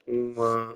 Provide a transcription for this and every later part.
Wow.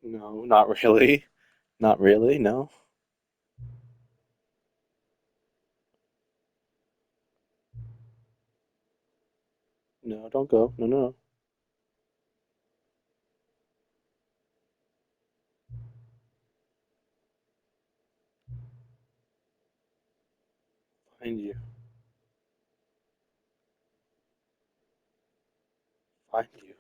No, not really. Not really, no. No, don't go. No, no, no. Find you. Find you.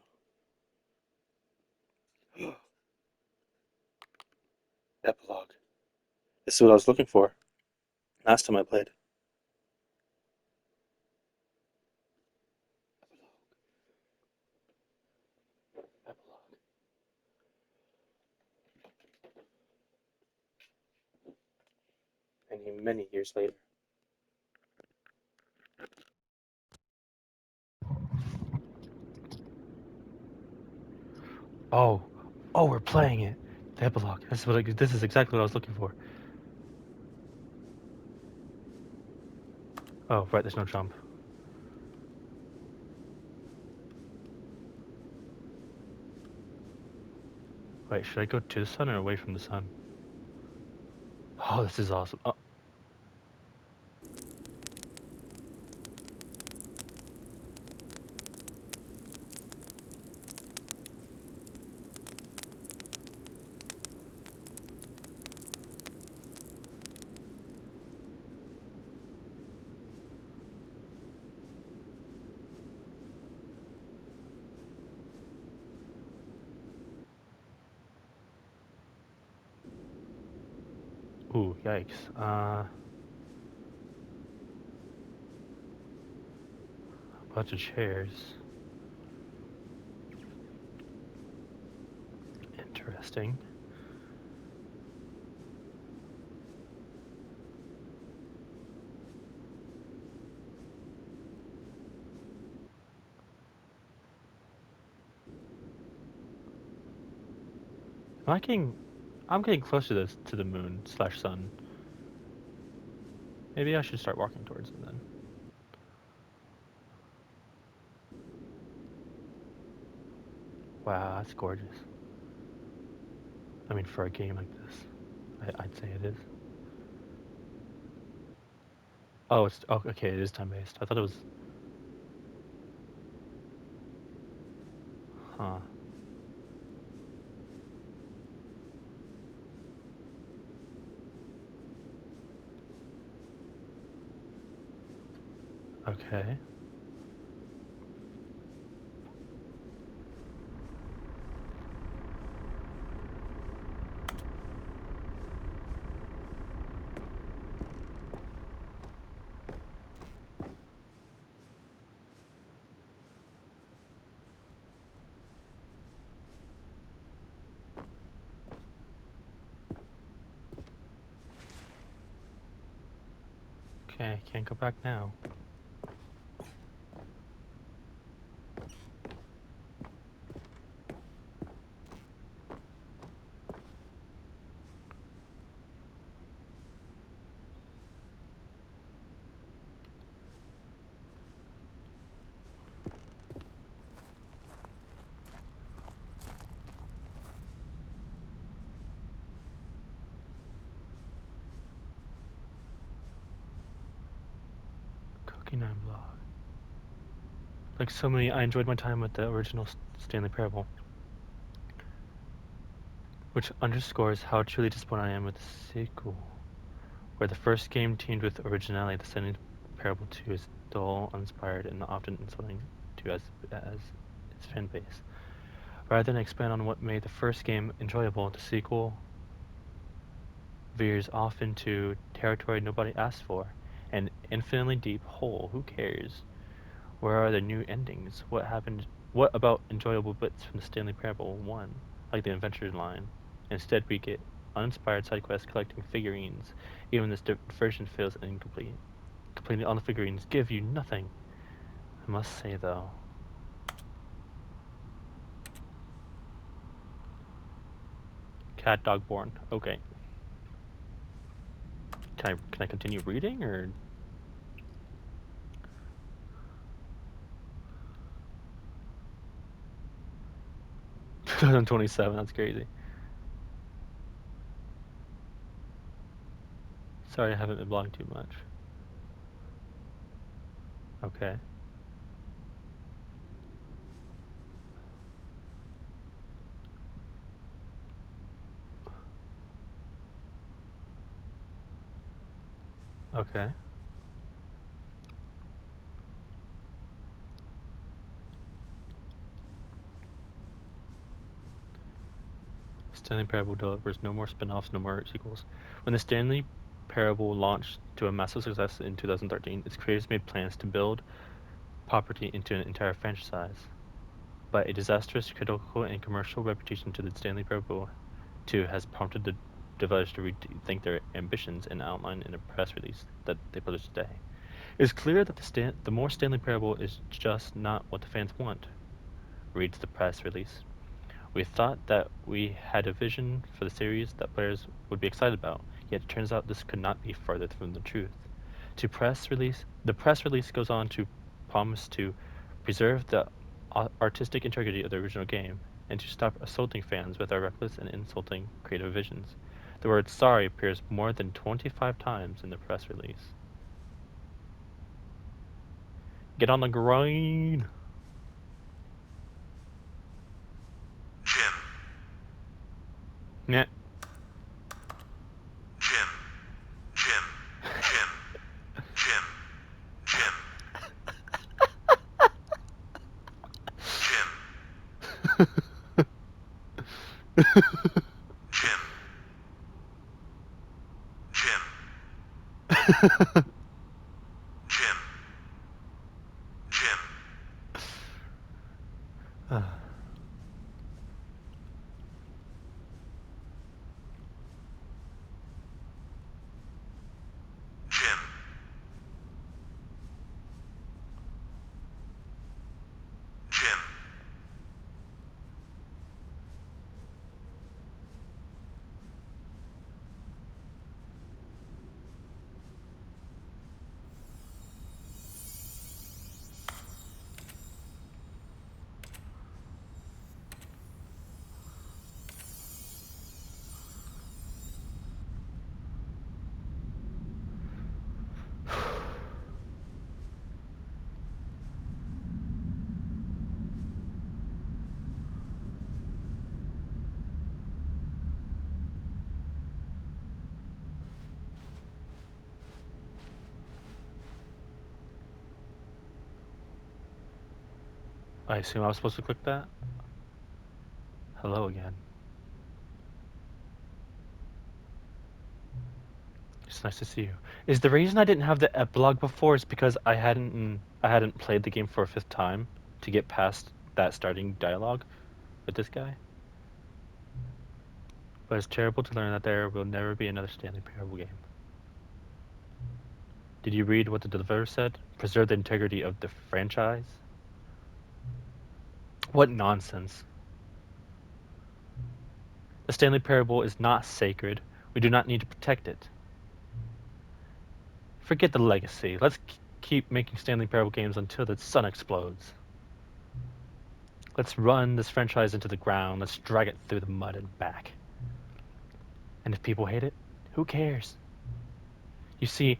Epilogue. This is what I was looking for last time I played. Epilogue. Many years later. Oh, oh, we're playing it. The epilogue. This is exactly what I was looking for. Oh, right. There's no jump. Wait, should I go to the sun or away from the sun? Oh, this is awesome. Oh, ooh, yikes. A bunch of chairs. Interesting. Am I getting? I'm getting close to this to the moon slash sun. Maybe I should start walking towards it then. Wow, that's gorgeous. I mean, for a game like this, I'd say it is. Oh, it's oh, okay. It is time based. I thought it was. Huh. Okay. Okay, can't go back now. Cookie Nine blog. Like so many, I enjoyed my time with the original Stanley Parable, which underscores how truly disappointed I am with the sequel, where the first game teamed with originality. The Stanley Parable 2 is dull, uninspired, and often insulting to as its fan base. Rather than expand on what made the first game enjoyable, the sequel veers off into territory nobody asked for, an infinitely deep hole. Who cares? Where are the new endings? What happened? What about enjoyable bits from the Stanley Parable 1, like the adventure line? Instead, we get uninspired side quests collecting figurines. Even this version feels incomplete. Completing all the figurines give you nothing. I must say, though. Cat dog born. Okay. Can I continue reading or 2027? That's crazy. Sorry, I haven't been blogging too much. Okay. Okay. Stanley Parable delivers no more spin-offs, no more sequels. When the Stanley Parable launched to a massive success in 2013, its creators made plans to build property into an entire franchise. But a disastrous critical and commercial reputation to the Stanley Parable 2 has prompted the developers to rethink their ambitions and outline in a press release that they published today. It is clear that the more Stanley Parable is just not what the fans want, reads the press release. We thought that we had a vision for the series that players would be excited about, yet it turns out this could not be further from the truth. The press release goes on to promise to preserve the artistic integrity of the original game and to stop assaulting fans with our reckless and insulting creative visions. The word sorry appears more than 25 times in the press release. Get on the grind! Jim. Yeah. Jim. Jim. Jim. Jim. Jim. Jim. Jim. Jim. Jim. Jim. Jim. I assume I was supposed to click that? Hello again. It's nice to see you. Is the reason I didn't have the epilogue before is because I hadn't played the game for a fifth time to get past that starting dialogue with this guy? But it's terrible to learn that there will never be another Stanley Parable game. Did you read what the developer said? Preserve the integrity of the franchise? What nonsense. The Stanley Parable is not sacred. We do not need to protect it. Forget the legacy. Let's keep making Stanley Parable games until the sun explodes. Let's run this franchise into the ground. Let's drag it through the mud and back. And if people hate it, who cares? You see,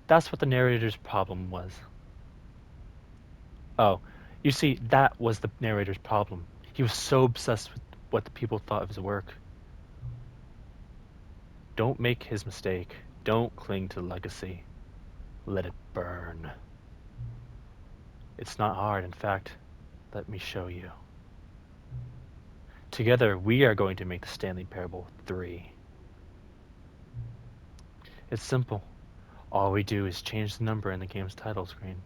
that's what the narrator's problem was. Oh, you see, that was the narrator's problem. He was so obsessed with what the people thought of his work. Don't make his mistake. Don't cling to legacy. Let it burn. It's not hard, in fact. Let me show you. Together, we are going to make the Stanley Parable 3. It's simple. All we do is change the number in the game's title screen.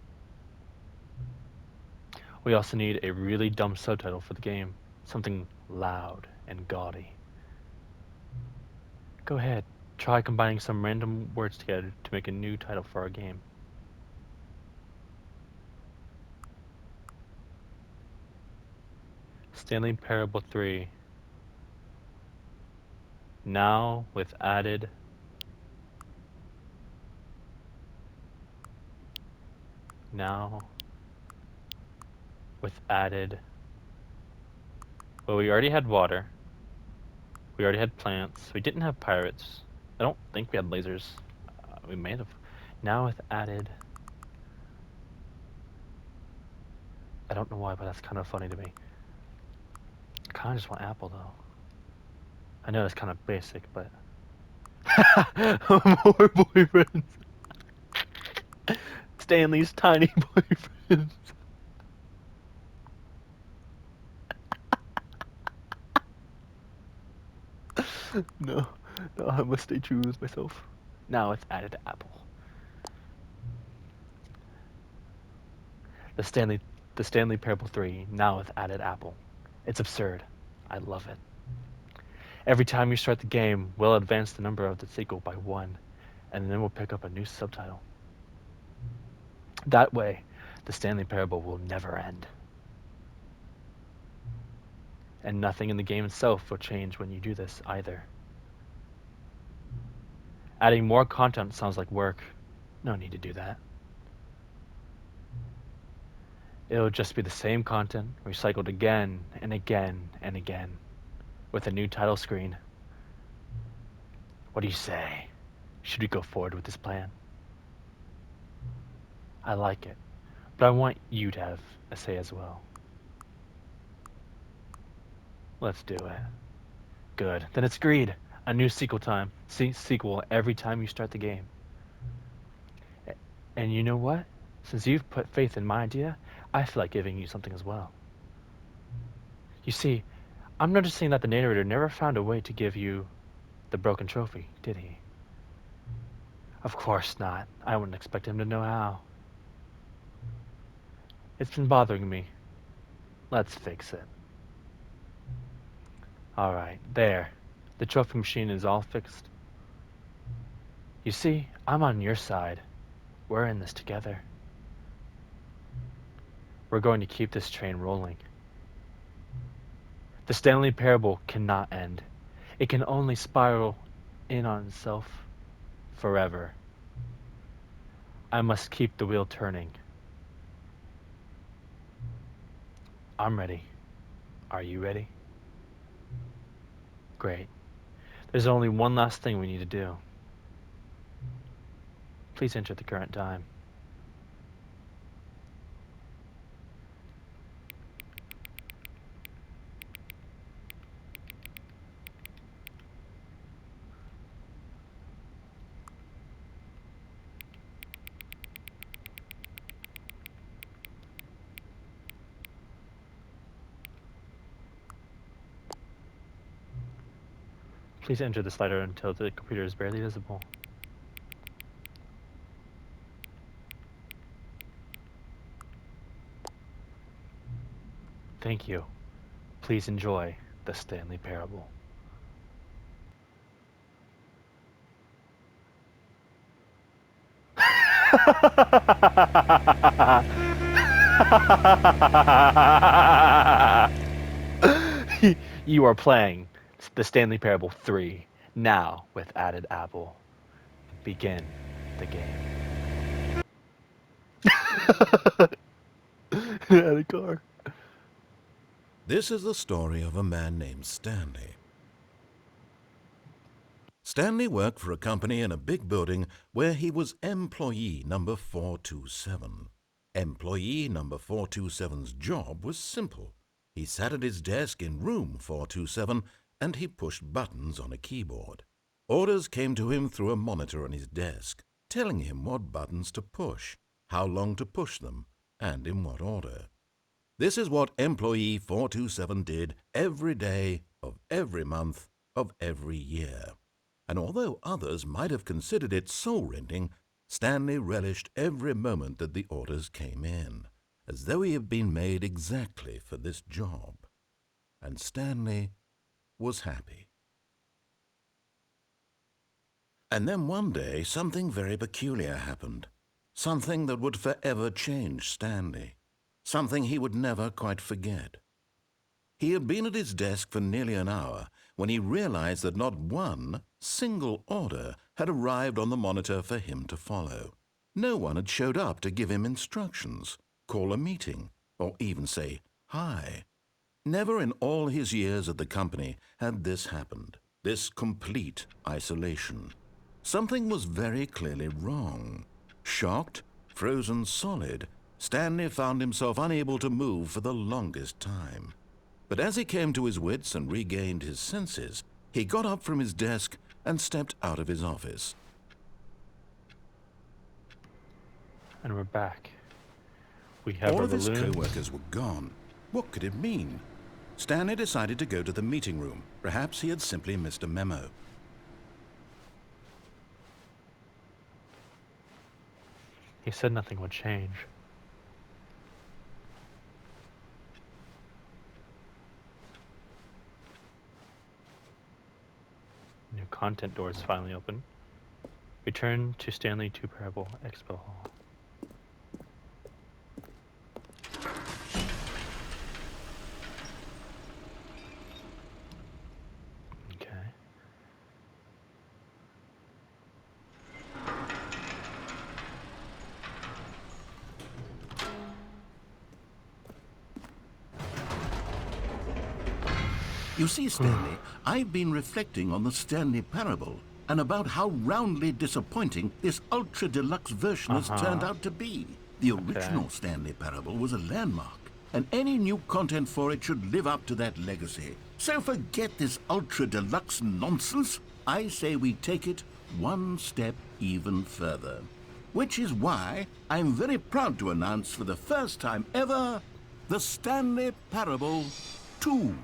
We also need a really dumb subtitle for the game. Something loud and gaudy. Go ahead. Try combining some random words together to make a new title for our game. Stanley Parable 3. Now with added well, we already had water. We already had plants. We didn't have pirates. I don't think we had lasers. We may have. Now with added. I don't know why, but that's kind of funny to me. I kind of just want apple, though. I know that's kind of basic, but... More boyfriends! Stanley's tiny boyfriends! No, I must stay true with myself. Now it's added apple. The Stanley Parable 3, now with added apple. It's absurd. I love it. Every time you start the game, we'll advance the number of the sequel by 1, and then we'll pick up a new subtitle. That way, the Stanley Parable will never end. And nothing in the game itself will change when you do this either. Adding more content sounds like work. No need to do that. It'll just be the same content, recycled again and again and again, with a new title screen. What do you say? Should we go forward with this plan? I like it, but I want you to have a say as well. Let's do it. Good. Then it's agreed. A new sequel time. Sequel every time you start the game. And you know what? Since you've put faith in my idea, I feel like giving you something as well. You see, I'm noticing that the narrator never found a way to give you the broken trophy, did he? Of course not. I wouldn't expect him to know how. It's been bothering me. Let's fix it. Alright, there. The trophy machine is all fixed. You see, I'm on your side. We're in this together. We're going to keep this train rolling. The Stanley Parable cannot end. It can only spiral in on itself forever. I must keep the wheel turning. I'm ready. Are you ready? Great. There's only one last thing we need to do. Please enter the current time. Please enter the slider until the computer is barely visible. Thank you. Please enjoy the Stanley Parable. You are playing the Stanley Parable 3 now with added Apple. Begin the game. Added car. This is the story of a man named Stanley. Stanley worked for a company in a big building where he was employee number 427. Employee number 427's job was simple. He sat at his desk in room 427 and he pushed buttons on a keyboard. Orders came to him through a monitor on his desk, telling him what buttons to push, how long to push them, and in what order. This is what employee 427 did every day of every month of every year. And although others might have considered it soul-rending, Stanley relished every moment that the orders came in, as though he had been made exactly for this job. And Stanley was happy. And then one day something very peculiar happened, something that would forever change Stanley. Something he would never quite forget. He had been at his desk for nearly an hour when he realized that not one single order had arrived on the monitor for him to follow. No one had showed up to give him instructions, call a meeting, or even say hi. Never in all his years at the company had this happened, this complete isolation. Something was very clearly wrong. Shocked, frozen solid, Stanley found himself unable to move for the longest time. But as he came to his wits and regained his senses, he got up from his desk and stepped out of his office. And we're back. We have All our of his balloon. co-workers were gone. What could it mean? Stanley decided to go to the meeting room. Perhaps he had simply missed a memo. He said nothing would change. New content doors finally open. Return to Stanley 2 Parable Expo Hall. Okay. You see, Stanley, I've been reflecting on the Stanley Parable and about how roundly disappointing this ultra-deluxe version has turned out to be. The original Stanley Parable was a landmark, and any new content for it should live up to that legacy. So forget this ultra-deluxe nonsense. I say we take it one step even further. Which is why I'm very proud to announce for the first time ever, the Stanley Parable 2.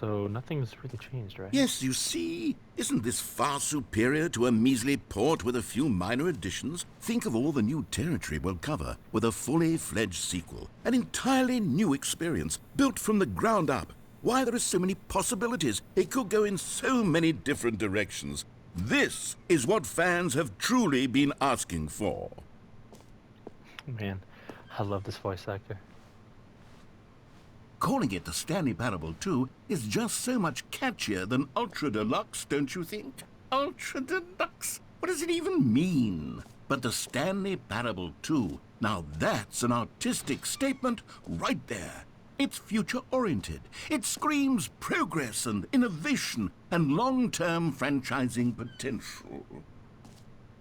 So nothing's really changed, right? Yes, you see, isn't this far superior to a measly port with a few minor additions? Think of all the new territory we'll cover with a fully fledged sequel. An entirely new experience, built from the ground up. Why, there are so many possibilities. It could go in so many different directions. This is what fans have truly been asking for. Man, I love this voice actor. Calling it the Stanley Parable 2 is just so much catchier than Ultra Deluxe, don't you think? Ultra Deluxe? What does it even mean? But the Stanley Parable 2, now that's an artistic statement right there. It's future-oriented. It screams progress and innovation and long-term franchising potential.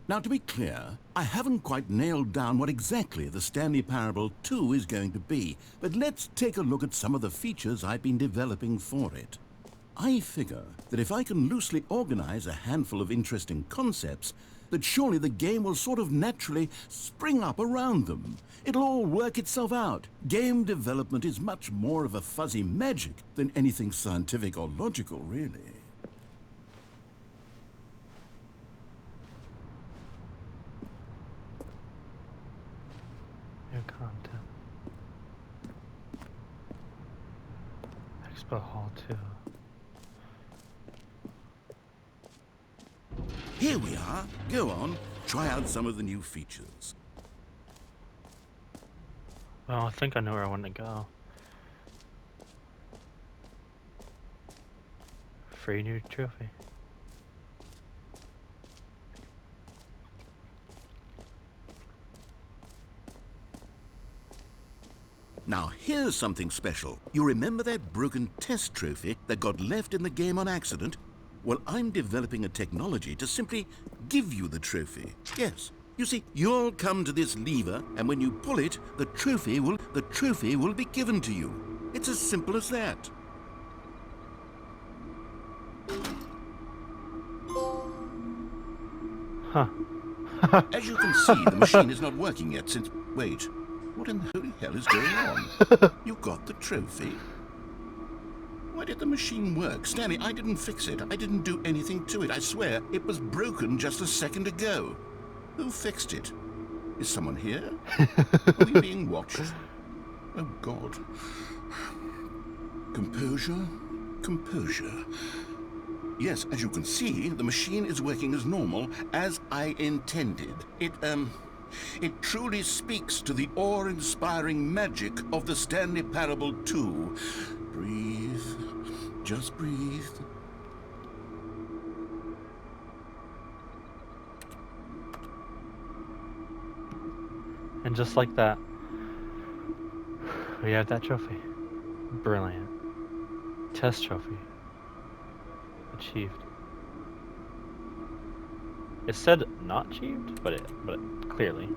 Now, to be clear, I haven't quite nailed down what exactly the Stanley Parable 2 is going to be, but let's take a look at some of the features I've been developing for it. I figure that if I can loosely organize a handful of interesting concepts, that surely the game will sort of naturally spring up around them. It'll all work itself out. Game development is much more of a fuzzy magic than anything scientific or logical, really. New content. Expo Hall 2. Here we are. Go on, try out some of the new features. Well, I think I know where I want to go. Free new trophy. Now, here's something special. You remember that broken test trophy that got left in the game on accident? Well, I'm developing a technology to simply give you the trophy. Yes. You see, you'll come to this lever, and when you pull it, the trophy will be given to you. It's as simple as that. Huh. As you can see, the machine is not working yet since... Wait, what in the holy hell is going on? You got the trophy? Why did the machine work? Stanley, I didn't fix it. I didn't do anything to it. I swear, it was broken just a second ago. Who fixed it? Is someone here? Are we being watched? Oh, God. Composure, composure. Yes, as you can see, the machine is working as normal, as I intended. It truly speaks to the awe-inspiring magic of the Stanley Parable 2. Breathe. Just breathe. And just like that, we have that trophy. Brilliant. Test trophy. Achieved. It said not achieved, but it clearly.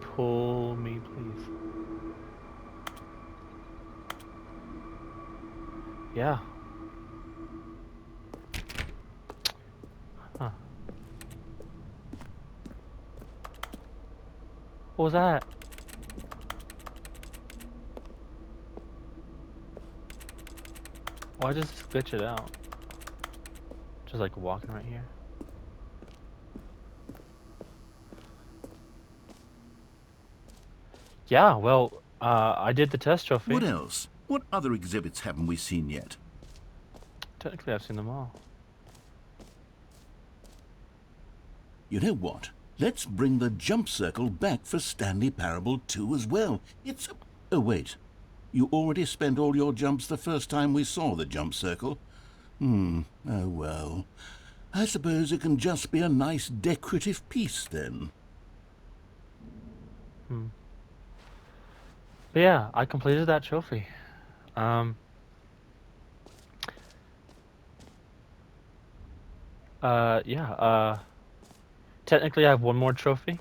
Pull me, please. Yeah. Huh. What was that? Why just glitch it out? Just like walking right here. Yeah, well, I did the test trophy. What else? What other exhibits haven't we seen yet? Technically, I've seen them all. You know what? Let's bring the jump circle back for Stanley Parable 2 as well. It's a... Oh, wait. You already spent all your jumps the first time we saw the jump circle? Oh, well. I suppose it can just be a nice decorative piece, then. But yeah, I completed that trophy. Yeah, technically I have one more trophy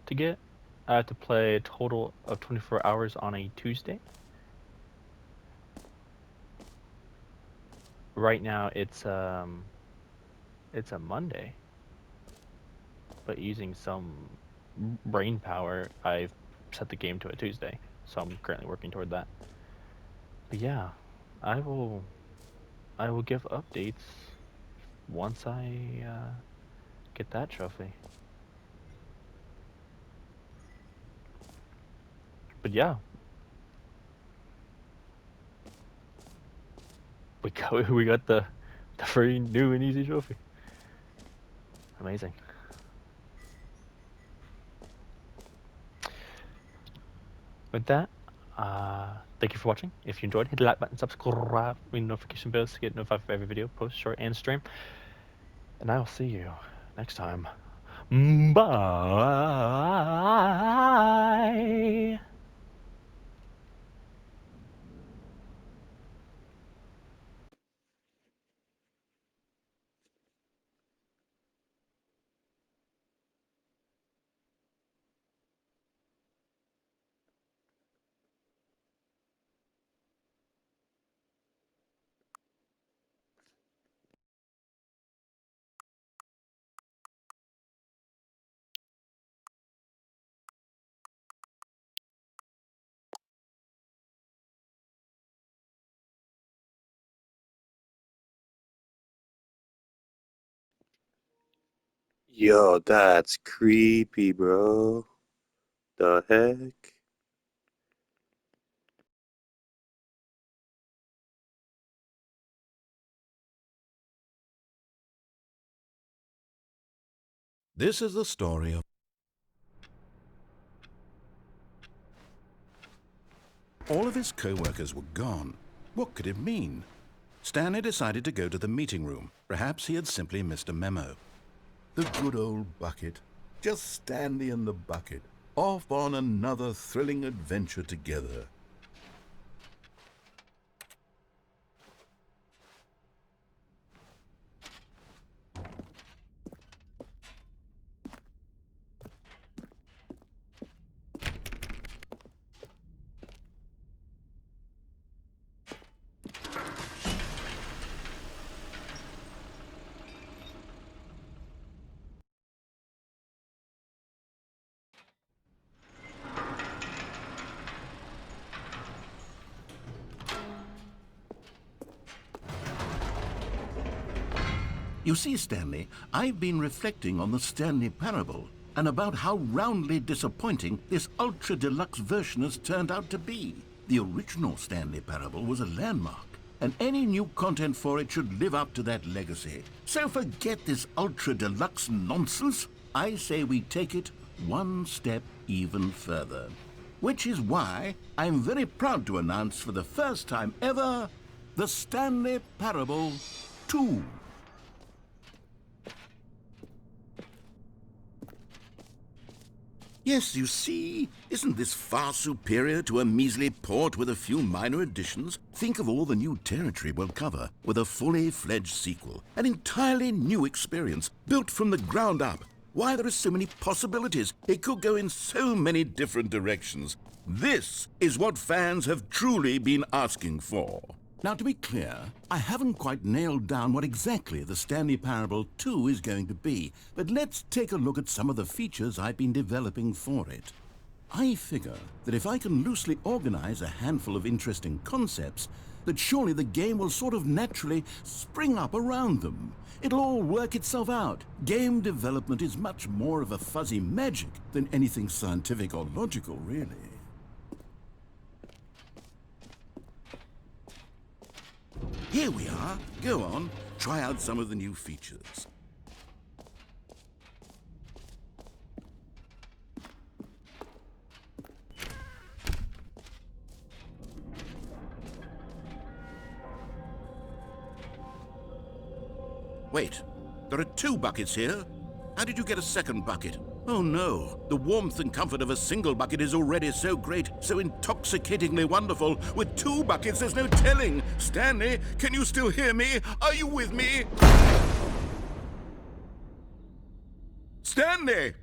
to get. I have to play a total of 24 hours on a Tuesday. Right now it's a Monday. But using some brain power, I've set the game to a Tuesday. So I'm currently working toward that. But yeah, I will give updates once I get that trophy. But yeah, we got the free new and easy trophy. Amazing. With that, thank you for watching. If you enjoyed, hit the like button, subscribe, ring notification bells to get notified for every video, post, short, and stream. And I will see you next time. Bye. Yo, that's creepy, bro. The heck? This is the story of... All of his co-workers were gone. What could it mean? Stanley decided to go to the meeting room. Perhaps he had simply missed a memo. The good old bucket. Just Stanley and the bucket. Off on another thrilling adventure together. You see, Stanley, I've been reflecting on the Stanley Parable and about how roundly disappointing this ultra-deluxe version has turned out to be. The original Stanley Parable was a landmark, and any new content for it should live up to that legacy. So forget this ultra-deluxe nonsense. I say we take it one step even further. Which is why I'm very proud to announce for the first time ever, the Stanley Parable 2. Yes, you see, isn't this far superior to a measly port with a few minor additions? Think of all the new territory we'll cover with a fully fledged sequel. An entirely new experience, built from the ground up. Why, there are so many possibilities. It could go in so many different directions. This is what fans have truly been asking for. Now, to be clear, I haven't quite nailed down what exactly the Stanley Parable 2 is going to be, but let's take a look at some of the features I've been developing for it. I figure that if I can loosely organize a handful of interesting concepts, that surely the game will sort of naturally spring up around them. It'll all work itself out. Game development is much more of a fuzzy magic than anything scientific or logical, really. Here we are. Go on, try out some of the new features. Wait, there are 2 buckets here? How did you get a second bucket? Oh no, the warmth and comfort of a single bucket is already so great, so intoxicatingly wonderful. With 2 buckets, there's no telling. Stanley, can you still hear me? Are you with me? Stanley!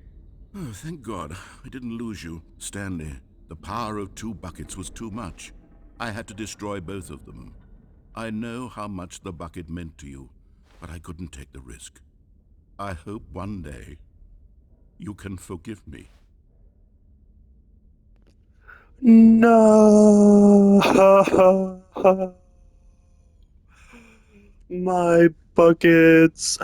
Oh, thank God, I didn't lose you. Stanley, the power of 2 buckets was too much. I had to destroy both of them. I know how much the bucket meant to you, but I couldn't take the risk. I hope one day you can forgive me. No! My buckets!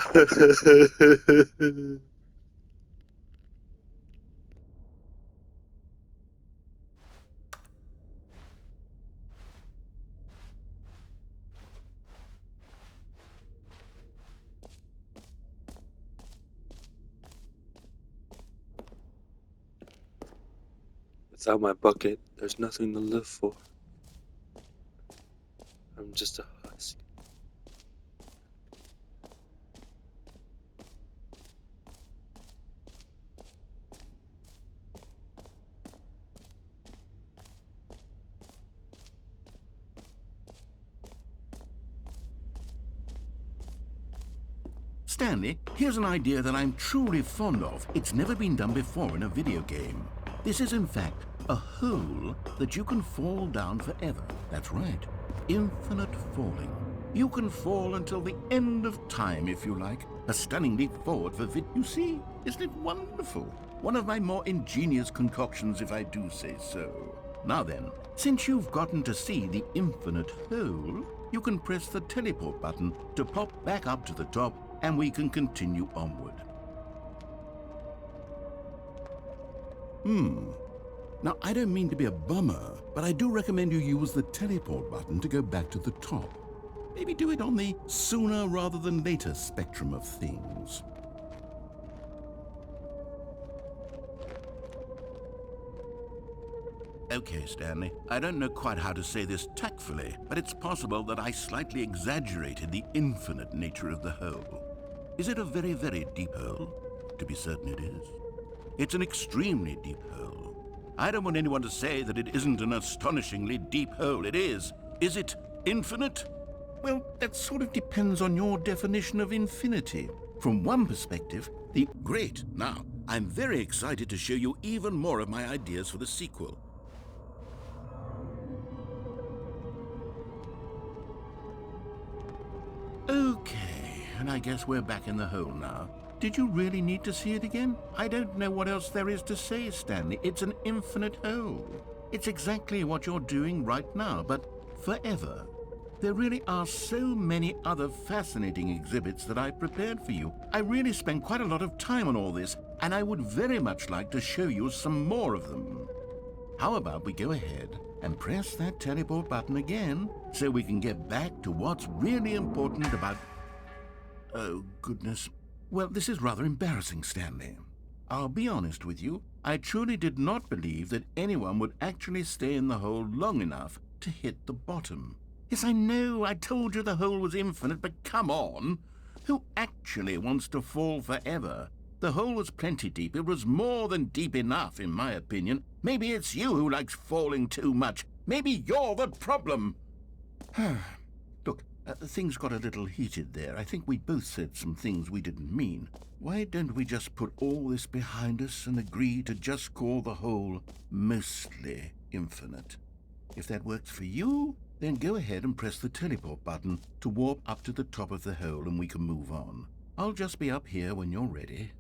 Without my bucket, there's nothing to live for. I'm just a husk. Stanley, here's an idea that I'm truly fond of. It's never been done before in a video game. This is, in fact, a hole that you can fall down forever. That's right. Infinite falling. You can fall until the end of time, if you like. A stunning leap forward for You see? Isn't it wonderful? One of my more ingenious concoctions, if I do say so. Now then, since you've gotten to see the infinite hole, you can press the teleport button to pop back up to the top, and we can continue onward. Now, I don't mean to be a bummer, but I do recommend you use the teleport button to go back to the top. Maybe do it on the sooner rather than later spectrum of things. Okay, Stanley, I don't know quite how to say this tactfully, but it's possible that I slightly exaggerated the infinite nature of the hole. Is it a very, very deep hole? To be certain it is. It's an extremely deep hole. I don't want anyone to say that it isn't an astonishingly deep hole. It is. Is it infinite? Well, that sort of depends on your definition of infinity. From one perspective, the... Great! Now, I'm very excited to show you even more of my ideas for the sequel. Okay, and I guess we're back in the hole now. Did you really need to see it again? I don't know what else there is to say, Stanley. It's an infinite hole. It's exactly what you're doing right now, but forever. There really are so many other fascinating exhibits that I've prepared for you. I really spent quite a lot of time on all this, and I would very much like to show you some more of them. How about we go ahead and press that teleport button again so we can get back to what's really important about... Oh, goodness. Well, this is rather embarrassing, Stanley. I'll be honest with you. I truly did not believe that anyone would actually stay in the hole long enough to hit the bottom. Yes, I know, I told you the hole was infinite, but come on. Who actually wants to fall forever? The hole was plenty deep. It was more than deep enough, in my opinion. Maybe it's you who likes falling too much. Maybe you're the problem. Look, things got a little heated there. I think we both said some things we didn't mean. Why don't we just put all this behind us and agree to just call the hole mostly infinite? If that works for you, then go ahead and press the teleport button to warp up to the top of the hole and we can move on. I'll just be up here when you're ready.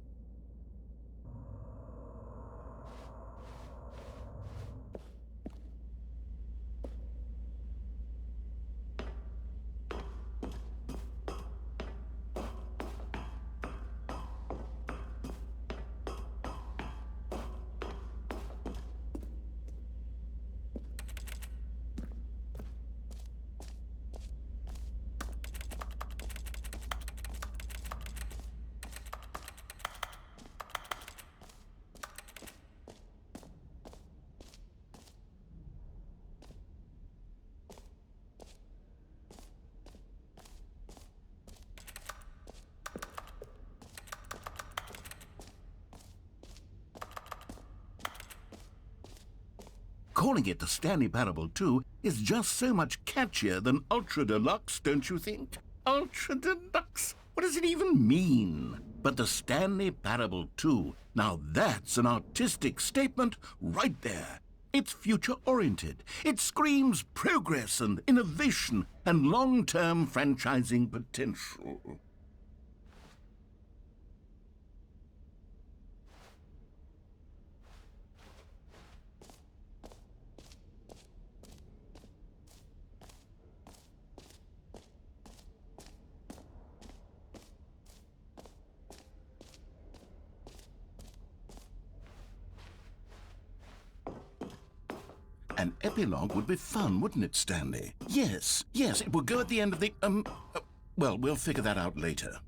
Calling it the Stanley Parable 2 is just so much catchier than Ultra Deluxe, don't you think? Ultra Deluxe? What does it even mean? But the Stanley Parable 2, now that's an artistic statement right there. It's future-oriented. It screams progress and innovation and long-term franchising potential. An epilogue would be fun, wouldn't it, Stanley? Yes, it would go at the end of the, well, we'll figure that out later.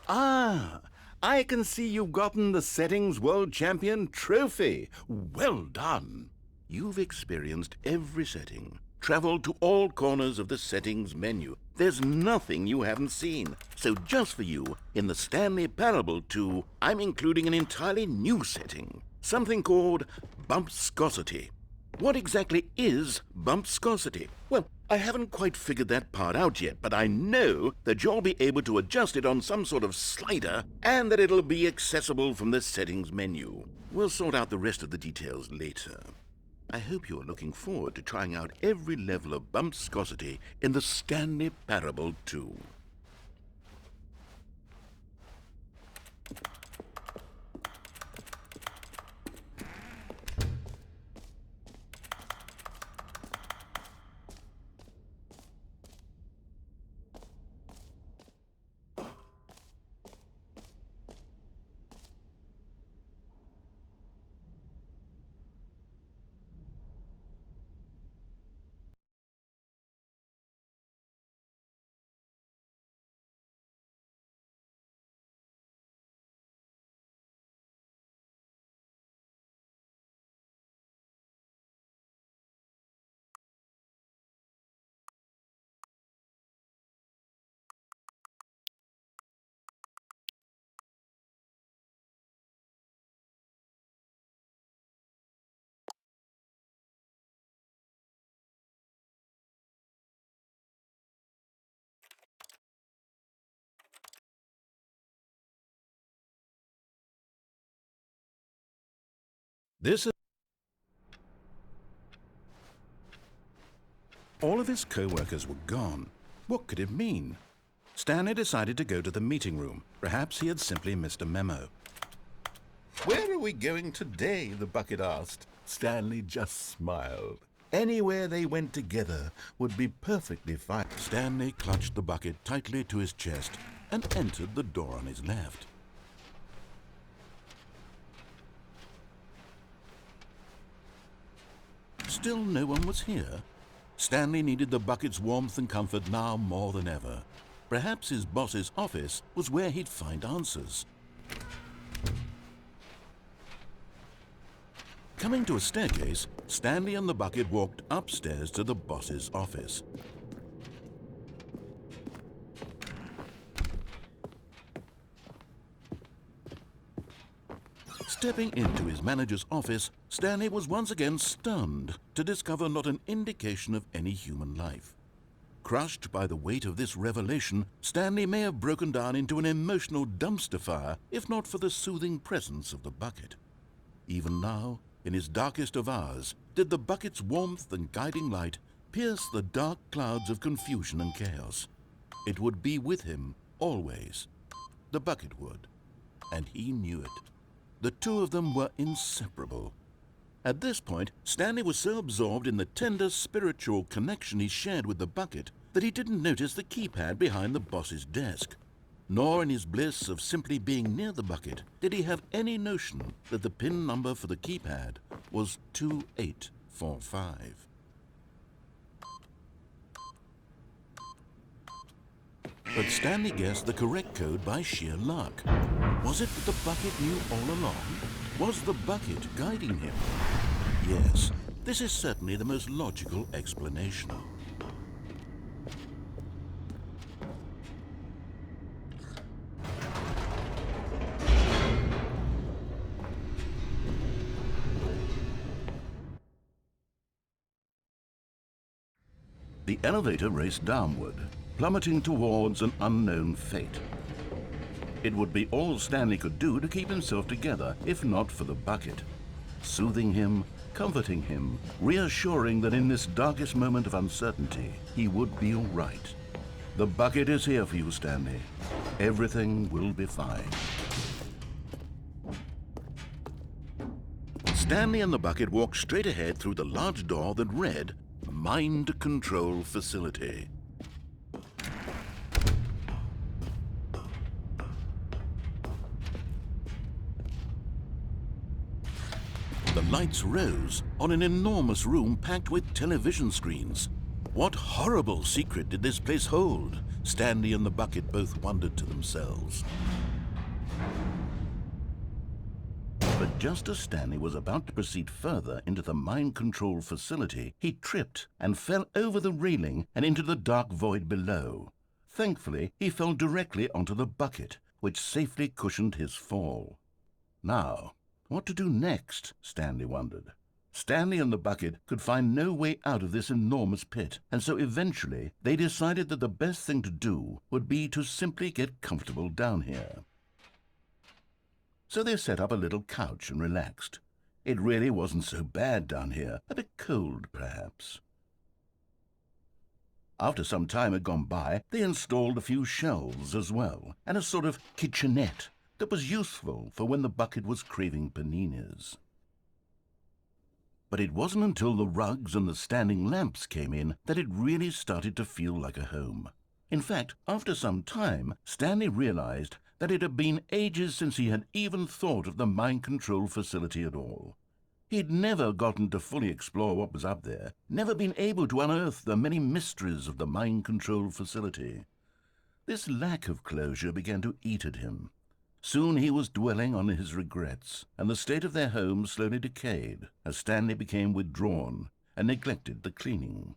Ah, I can see you've gotten the Settings World Champion trophy. Well done. You've experienced every setting, traveled to all corners of the settings menu. There's nothing you haven't seen. So just for you, in the Stanley Parable 2, I'm including an entirely new setting, something called bumpscosity. What exactly is bumpscosity? Well, I haven't quite figured that part out yet, but I know that you'll be able to adjust it on some sort of slider and that it'll be accessible from the settings menu. We'll sort out the rest of the details later. I hope you're looking forward to trying out every level of bumpscosity in the Stanley Parable 2. This is... All of his co-workers were gone. What could it mean? Stanley decided to go to the meeting room. Perhaps he had simply missed a memo. "Where are we going today?" the bucket asked. Stanley just smiled. Anywhere they went together would be perfectly fine. Stanley clutched the bucket tightly to his chest and entered the door on his left. Still no one was here. Stanley needed the bucket's warmth and comfort now more than ever. Perhaps his boss's office was where he'd find answers. Coming to a staircase, Stanley and the bucket walked upstairs to the boss's office. Stepping into his manager's office, Stanley was once again stunned to discover not an indication of any human life. Crushed by the weight of this revelation, Stanley may have broken down into an emotional dumpster fire if not for the soothing presence of the bucket. Even now, in his darkest of hours, did the bucket's warmth and guiding light pierce the dark clouds of confusion and chaos. It would be with him always. The bucket would, and he knew it. The two of them were inseparable. At this point, Stanley was so absorbed in the tender spiritual connection he shared with the bucket that he didn't notice the keypad behind the boss's desk. Nor in his bliss of simply being near the bucket did he have any notion that the PIN number for the keypad was 2845. But Stanley guessed the correct code by sheer luck. Was it that the bucket knew all along? Was the bucket guiding him? Yes, this is certainly the most logical explanation. The elevator raced downward, plummeting towards an unknown fate. It would be all Stanley could do to keep himself together, if not for the bucket. Soothing him, comforting him, reassuring that in this darkest moment of uncertainty, he would be all right. The bucket is here for you, Stanley. Everything will be fine. Stanley and the bucket walked straight ahead through the large door that read, Mind Control Facility. The lights rose on an enormous room packed with television screens. What horrible secret did this place hold? Stanley and the bucket both wondered to themselves. But just as Stanley was about to proceed further into the mind control facility, he tripped and fell over the railing and into the dark void below. Thankfully, he fell directly onto the bucket, which safely cushioned his fall. Now, what to do next? Stanley wondered. Stanley and the bucket could find no way out of this enormous pit, and so eventually they decided that the best thing to do would be to simply get comfortable down here. So they set up a little couch and relaxed. It really wasn't so bad down here, a bit cold perhaps. After some time had gone by, they installed a few shelves as well, and a sort of kitchenette that was useful for when the bucket was craving paninis. But it wasn't until the rugs and the standing lamps came in that it really started to feel like a home. In fact, after some time, Stanley realized that it had been ages since he had even thought of the mind control facility at all. He'd never gotten to fully explore what was up there, never been able to unearth the many mysteries of the mind control facility. This lack of closure began to eat at him. Soon he was dwelling on his regrets, and the state of their home slowly decayed as Stanley became withdrawn and neglected the cleaning.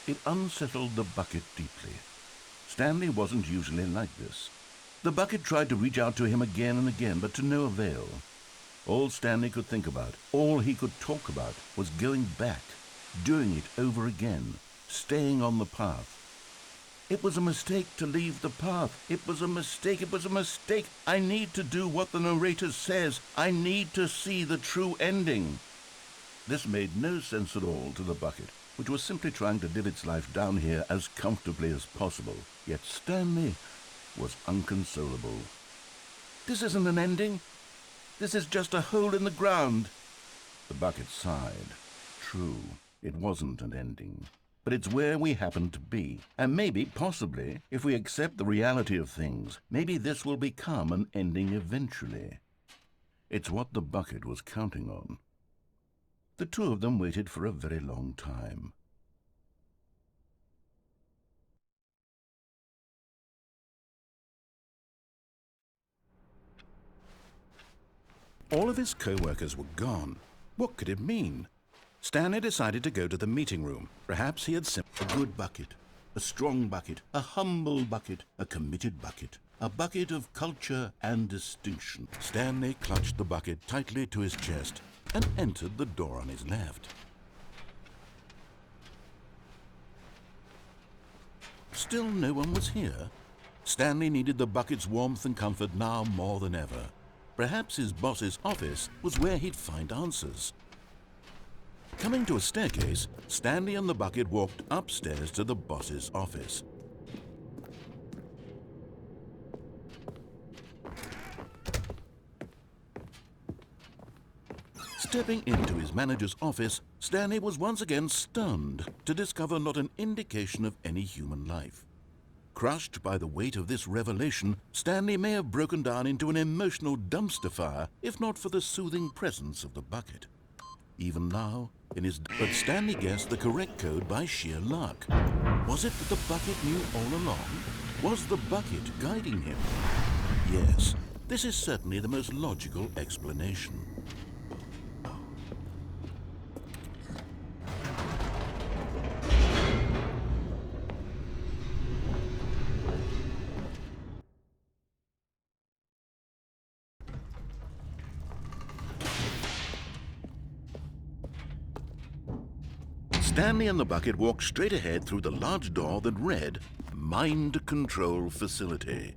It unsettled the bucket deeply. Stanley wasn't usually like this. The bucket tried to reach out to him again and again, but to no avail. All Stanley could think about, all he could talk about, was going back, doing it over again, staying on the path. It was a mistake to leave the path. It was a mistake. It was a mistake. I need to do what the narrator says. I need to see the true ending. This made no sense at all to the bucket, which was simply trying to live its life down here as comfortably as possible. Yet Stanley was unconsolable. This isn't an ending. This is just a hole in the ground. The bucket sighed. True, it wasn't an ending. But it's where we happen to be. And maybe, possibly, if we accept the reality of things, maybe this will become an ending eventually. It's what the bucket was counting on. The two of them waited for a very long time. All of his co-workers were gone. What could it mean? Stanley decided to go to the meeting room. Perhaps he had A good bucket, a strong bucket, a humble bucket, a committed bucket, a bucket of culture and distinction. Stanley clutched the bucket tightly to his chest and entered the door on his left. Still no one was here. Stanley needed the bucket's warmth and comfort now more than ever. Perhaps his boss's office was where he'd find answers. Coming to a staircase, Stanley and the bucket walked upstairs to the boss's office. Stepping into his manager's office, Stanley was once again stunned to discover not an indication of any human life. Crushed by the weight of this revelation, Stanley may have broken down into an emotional dumpster fire if not for the soothing presence of the bucket. Even now, but Stanley guessed the correct code by sheer luck. Was it that the bucket knew all along? Was the bucket guiding him? Yes, this is certainly the most logical explanation. Stanley and the bucket walked straight ahead through the large door that read, Mind Control Facility.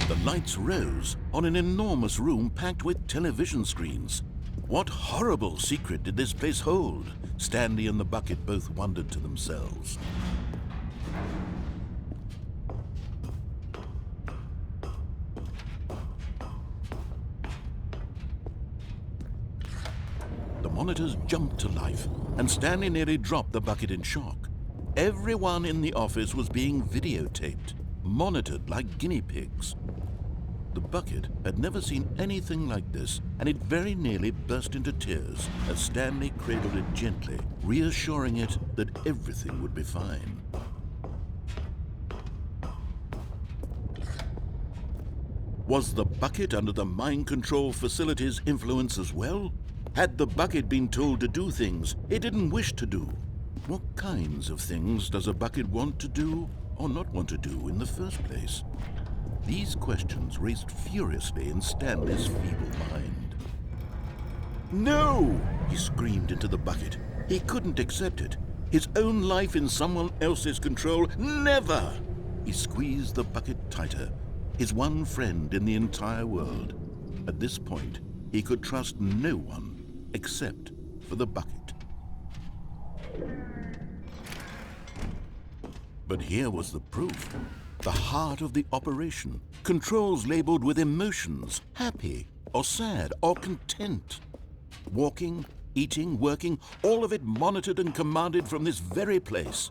The lights rose on an enormous room packed with television screens. What horrible secret did this place hold? Stanley and the bucket both wondered to themselves. The monitors jumped to life, and Stanley nearly dropped the bucket in shock. Everyone in the office was being videotaped, monitored like guinea pigs. The bucket had never seen anything like this, and it very nearly burst into tears as Stanley cradled it gently, reassuring it that everything would be fine. Was the bucket under the mind control facility's influence as well? Had the bucket been told to do things it didn't wish to do? What kinds of things does a bucket want to do or not want to do in the first place? These questions raced furiously in Stanley's feeble mind. No! He screamed into the bucket. He couldn't accept it. His own life in someone else's control, never! He squeezed the bucket tighter, his one friend in the entire world. At this point, he could trust no one except for the bucket. But here was the proof. The heart of the operation. Controls labeled with emotions, happy or sad or content. Walking, eating, working, all of it monitored and commanded from this very place.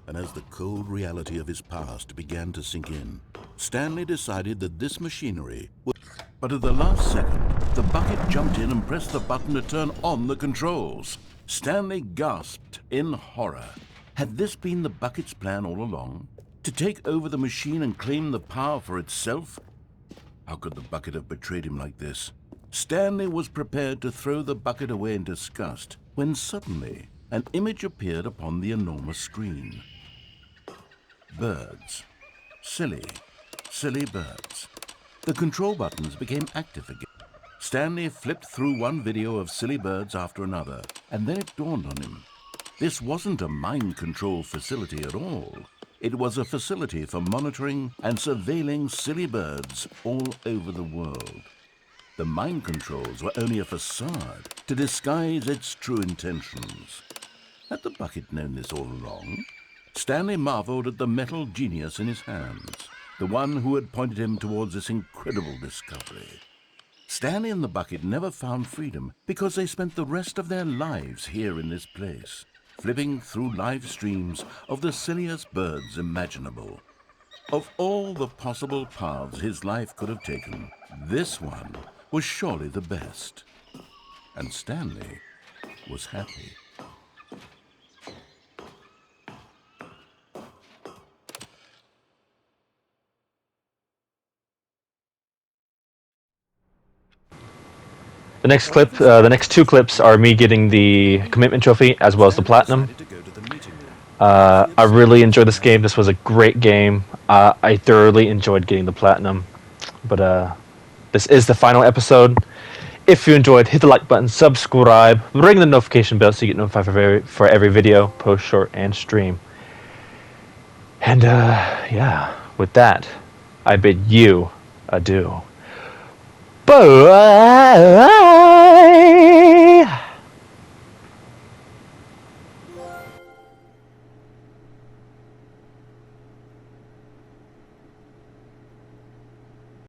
And as the cold reality of his past began to sink in, Stanley decided that this machinery would... But at the last second, the bucket jumped in and pressed the button to turn on the controls. Stanley gasped in horror. Had this been the bucket's plan all along? To take over the machine and claim the power for itself? How could the bucket have betrayed him like this? Stanley was prepared to throw the bucket away in disgust when suddenly an image appeared upon the enormous screen. Birds. Silly, silly birds. The control buttons became active again. Stanley flipped through one video of silly birds after another, and then it dawned on him. This wasn't a mind control facility at all. It was a facility for monitoring and surveilling silly birds all over the world. The mind controls were only a facade to disguise its true intentions. Had the bucket known this all along? Stanley marveled at the metal genius in his hands, the one who had pointed him towards this incredible discovery. Stanley and the bucket never found freedom because they spent the rest of their lives here in this place, flipping through live streams of the silliest birds imaginable. Of all the possible paths his life could have taken, this one was surely the best. And Stanley was happy. The next two clips are me getting the commitment trophy as well as the platinum. I really enjoyed this game. This was a great game. I thoroughly enjoyed getting the platinum. But this is the final episode. If you enjoyed, hit the like button, subscribe, ring the notification bell so you get notified for every video, post, short, and stream. And yeah, with that, I bid you adieu. Bye.